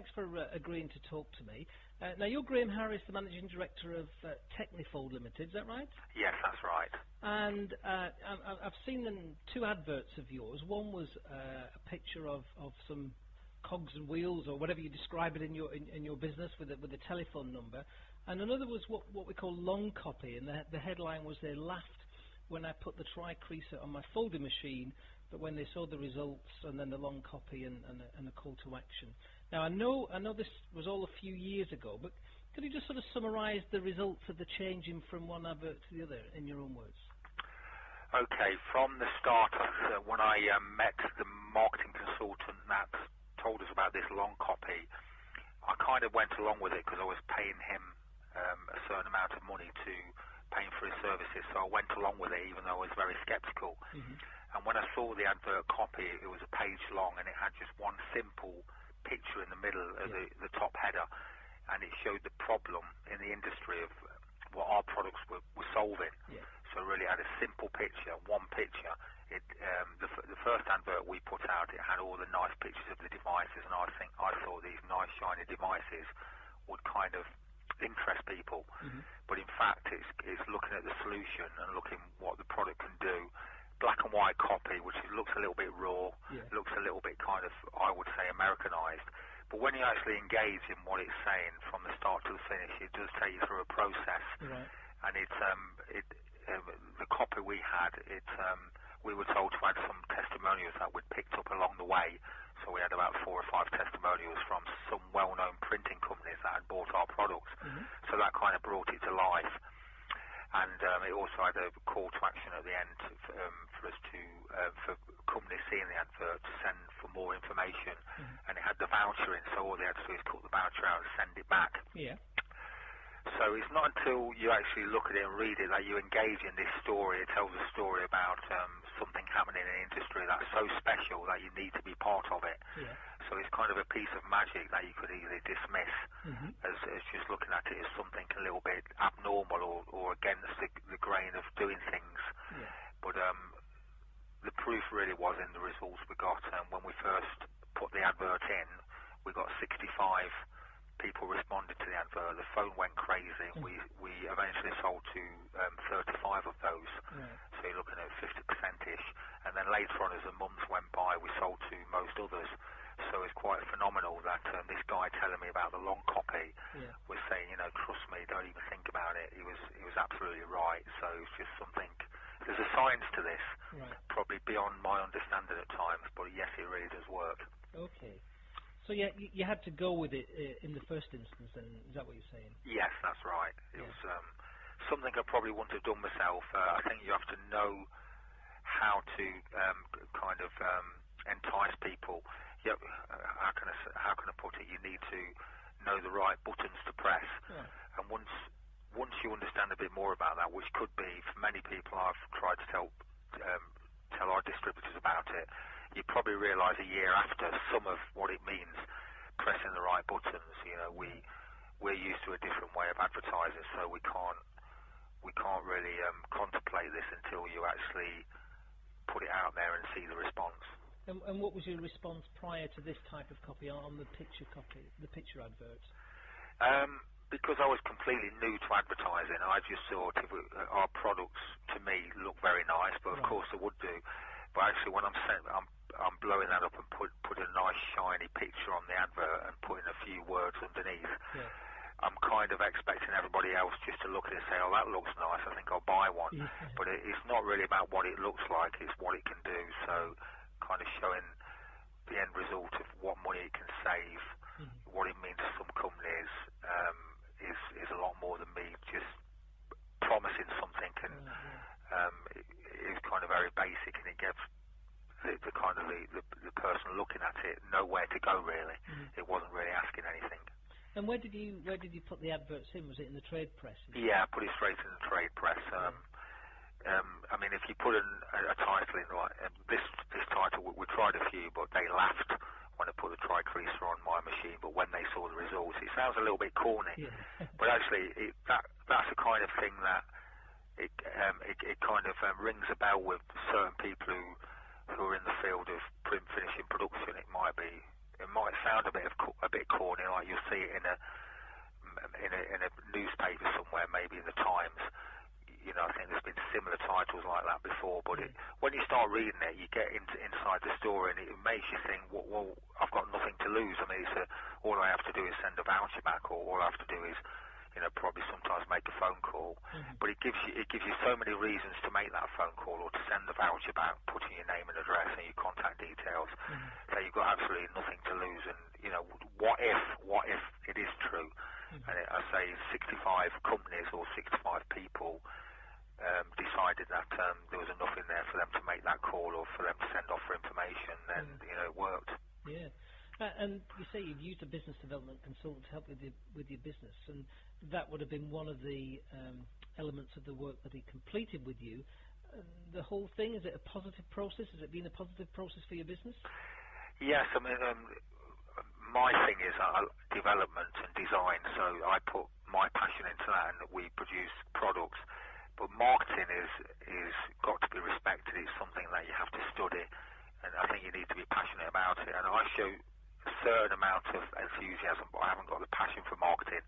thanks for agreeing to talk to me. Now, you're Graham Harris, the Managing Director of Technifold Limited, is that right? Yes, that's right. And I've seen two adverts of yours. One was a picture of some cogs and wheels, or whatever you describe it in your business, with a telephone number. And another was what we call long copy, and the headline was, "They laughed when I put the tri-creaser on my folding machine, but when they saw the results," and then the long copy and a call to action. Now, I know this was all a few years ago, but could you just sort of summarise the results of the changing from one advert to the other in your own words? Okay, from the start, when I met the marketing consultant that told us about this long copy, I kind of went along with it because I was paying him a certain amount of money to paying for his services, so I went along with it even though I was very sceptical. And when I saw the advert copy, it was a page long and it had just one simple picture in the middle of the top header, and it showed the problem in the industry of what our products were solving. So it really had a simple picture, one picture. The first advert we put out, it had all the nice pictures of the devices, and I thought these nice shiny devices would kind of interest people, but in fact it's looking at the solution and looking what the product can do. Black and white copy, which looks a little bit raw, looks a little bit kind of, I would say, Americanized. But when you actually engage in what it's saying from the start to the finish, it does take you through a process. And the copy we had, we were told to add some testimonials that we'd picked up along the way. So we had about 4 or 5 testimonials from some well-known printing companies that had bought our products. So that kind of brought it to life. And it also had a call to action at the end for us to, for companies seeing the advert, to send for more information. And it had the voucher in, so all they had to do is cut the voucher out and send it back. So it's not until you actually look at it and read it that you engage in this story. It tells a story about something happening in an industry that's so special that you need to be part of it. So it's kind of a piece of magic that you could easily dismiss as just looking at it as something a little bit abnormal or against the grain of doing things. But the proof really was in the results we got. When we first put the advert in, we got 65 people responded to the advert. The phone went crazy. We eventually sold to 35 of those. So you're looking at 50%-ish. And then later on, as the months went by, we sold to most others. So it's quite phenomenal that this guy telling me about the long copy was saying, trust me, don't even think about it. He was absolutely right. So it's just something. There's a science to this, probably beyond my understanding at times, but yes, it really does work. Okay. So you had to go with it in the first instance, and is that what you're saying? Yes, that's right. It was something I probably wouldn't have done myself. I think you have to know how to kind of entice people. How can I put it? You need to know the right buttons to press, and once you understand a bit more about that, which could be for many people, I've tried to tell our distributors about it. You probably realise a year after some of what it means pressing the right buttons. We're used to a different way of advertising, so we can't really contemplate this until you actually put it out there and see the response. And what was your response prior to this type of copy on the picture adverts? Because I was completely new to advertising, I just thought our products to me look very nice, but of course they would do. But actually, when I'm blowing that up and put a nice shiny picture on the advert and putting a few words underneath, I'm kind of expecting everybody else just to look at it and say, "Oh, that looks nice. I think I'll buy one." But it's not really about what it looks like; it's what it can do. So, kind of showing the end result of what money it can save, what it means to some companies, is a lot more than me just promising something, and it's kind of very basic, and it gives the kind of the person looking at it nowhere to go really. It wasn't really asking anything. And where did you put the adverts in? Was it in the trade press? Yeah, I put it straight in the trade press. I mean, if you put a title in like this title, we tried a few, but they laughed when I put the tri-creaser on my machine. But when they saw the results, it sounds a little bit corny, but actually that's the kind of thing that it kind of rings a bell with certain people who are in the field of print finishing production. It might sound a bit bit corny, like you'll see it in a newspaper somewhere, maybe in the Times. I think there's been similar titles like that before, but when you start reading it, you get inside the story, and it makes you think, well, I've got nothing to lose. I mean, all I have to do is send a voucher back, or all I have to do is, probably sometimes make a phone call. But it gives you so many reasons to make that phone call or to send the voucher back, putting your name and address and your contact details. So you've got absolutely nothing to lose. And what if it is true? And I say 65 companies or 65 people decided that there was enough in there for them to make that call or for them to send off for information, then it worked. Yeah. And you say you've used a business development consultant to help with your business, and that would have been one of the elements of the work that he completed with you. The whole thing, is it a positive process? Has it been a positive process for your business? Yes, I mean, my thing is development and design, so I put my passion into that, and we produce products. But marketing is got to be respected. It's something that you have to study, and I think you need to be passionate about it. And I show a certain amount of enthusiasm, but I haven't got the passion for marketing,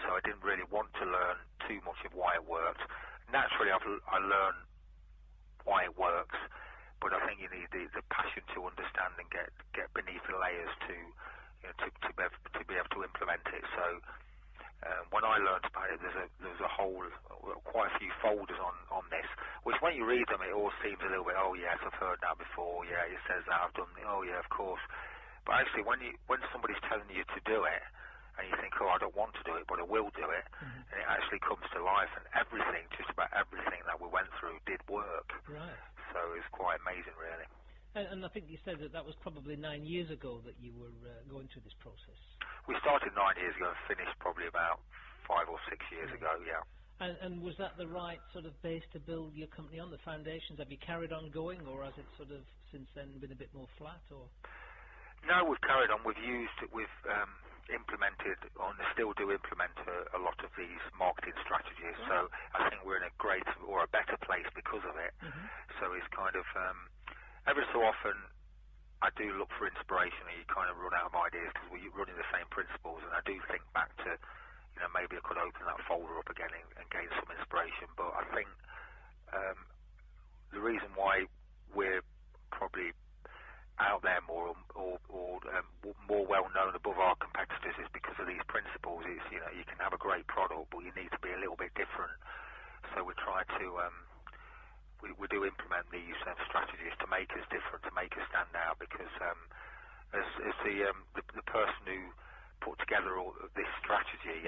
so I didn't really want to learn too much of why it worked. Naturally, I learned why it works, but I think you need the passion to understand and get beneath the layers to be able to implement it. So. When I learned about it, there's quite a few folders on this, which when you read them, it all seems a little bit, oh yes, I've heard that before, yeah, it says that, I've done it, oh yeah, of course. But actually, when somebody's telling you to do it, and you think, oh, I don't want to do it, but I will do it, and it actually comes to life, and just about everything that we went through did work. Right. So it's quite amazing, really. And I think you said that was probably 9 years ago that you were going through this process. We started 9 years ago and finished probably about 5 or 6 years ago, yeah. And was that the right sort of base to build your company on, the foundations? Have you carried on going, or has it sort of since then been a bit more flat? Or no, we've carried on. We've implemented, and still do implement a lot of these marketing strategies. Right. So I think we're in a great or a better place because of it. So it's kind of every so often I do look for inspiration, and you kind of run out of ideas because we're running the same principles, and I do think back to, maybe I could open that folder up again and gain some inspiration. But I think the reason why we're probably out there more or more well known above our competitors is because of these principles. It's, you can have a great product, but you need to be a little bit different. So we try to we do implement these strategies to make us different, to make us stand out. Because as the person who put together all this strategy, he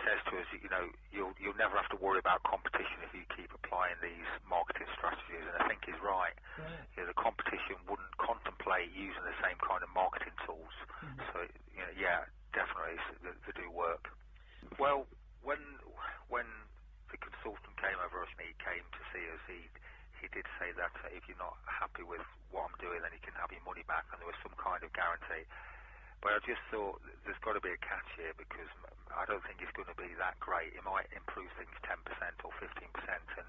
says to us, you'll never have to worry about competition if you keep applying these marketing strategies. And I think he's right. The competition wouldn't contemplate using the same kind of marketing tools. So yeah, definitely they do work. Well, when the consultant came over us and he came to see us, he did say that if you're not happy with what I'm doing, then you can have your money back, and there was some kind of guarantee. But I just thought there's got to be a catch here, because I don't think it's going to be that great. It might improve things 10% or 15%, and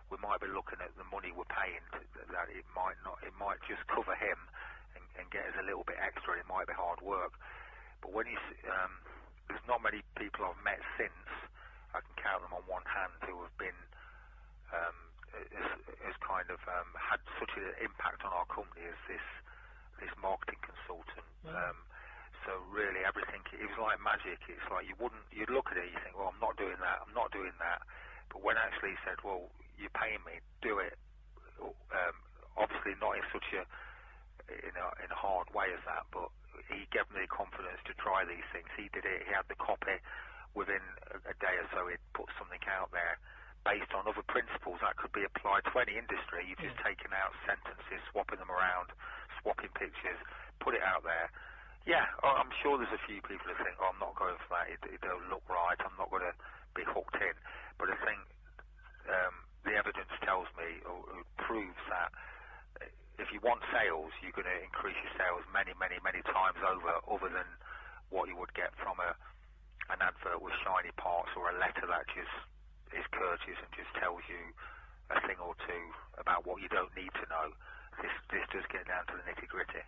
we might be looking at the money we're paying that it might not. It might just cover him and get us a little bit extra. It might be hard work. But when there's not many people I've met since. I can count them on one hand who have been has kind of had such an impact on our company as this marketing consultant. So really everything, it was like magic. It's like you'd look at it, you think, well, I'm not doing that. But when actually he said, well, you're paying me, do it. Obviously not in such in a hard way as that, but he gave me the confidence to try these things. He did it. He had the copy. Within a day or so, he'd put something out there based on other principles that could be applied to any industry. You've just taken out sentences, swapping them around, swapping pictures, put it out there. Yeah, I'm sure there's a few people who think, oh, I'm not going for that, it don't look right, I'm not going to be hooked in. But I think the evidence tells me, or proves that if you want sales, you're going to increase your sales many, many, many times over, other than what you would get from an advert with shiny parts or a letter that just is courteous and just tells you a thing or two about what you don't need to know. This does get down to the nitty-gritty.